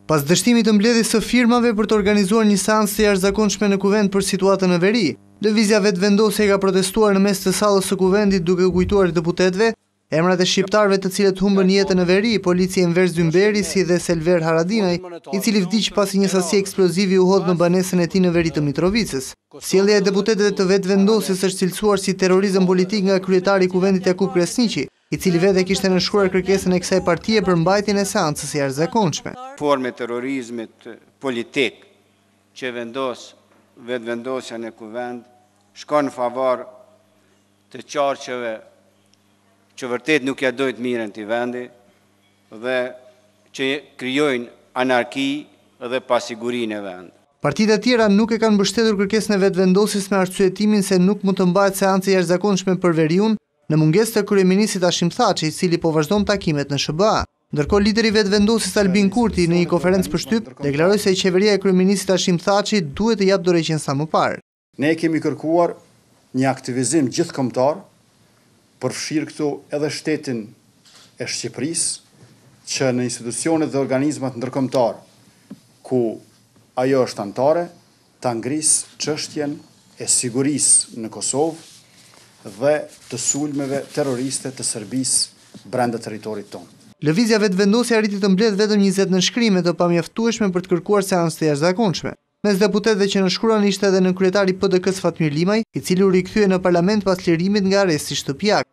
Pas dështimit të mbledhjes së firmave për të organizuar një seancë të jashtëzakonshme në kuvent për situatën në veri, lëvizja vetvendosje ka protestuar në mes të sallës së kuvendit duke kujtuar deputetëve emrat e shqiptarëve të cilët humbën jetën në veri, polici Enver Zymberi si dhe Selver Haradinaj, i cili vdiq pasi një sasi eksplozivi u hodh në banesën e tij në veri të Mitrovicës. Sjellja e deputetëve të vetvendosjes është cilësuar si terrorizëm politik nga kryetari i kuvendit Jakub Kresniqi, i cili vetë kishte nënshkruar kërkesën e kësaj partie për mbajtjen e seancës së jashtëzakonshme. Formë terrorizmit politik që vendos vetvendosja në kuvend shkon në favor të qarqeve që vërtet nuk ja dojtë mirën të vendi dhe që krijojnë anarki dhe pasigurinë e vend. Partitë e tjera nuk e kanë mbështetur kërkesën e vetvendosjes me arsyetimin se nuk mund të mbahet seancë e jashtëzakonshme për veriun në mungesë të kryeministit Hashim Thaçi, i cili po vazhdon takimet në SBA. Ndërkohë lideri i vetvendosjes Albin Kurti në një konferencë për shtyp deklaroi se qeveria e kryeministit Hashim Thaçi duhet të japë dorëheqjen sa më parë. Ne kemi kërkuar një aktivizim gjithëkombëtar, përfshirë këtu edhe shtetin e Shqipërisë, që në institucionet dhe organizmat ndërkombëtar ku ajo është anëtare, ta ngrisë çështjen e sigurisë në Kosovë dhe të sulmeve terroriste të Serbisë brenda territorit tonë. Lëvizja vetvendosje arriti të mbledh vetëm 20 nënshkrime të pamjaftueshme për të kërkuar seancë të jashtëzakonshme. Mes deputetëve që nënshkruan ishte edhe nënkryetari i PDK-s Fatmir Limaj, i cili u rikthye në parlament pas lirimit nga arresti shtëpiak.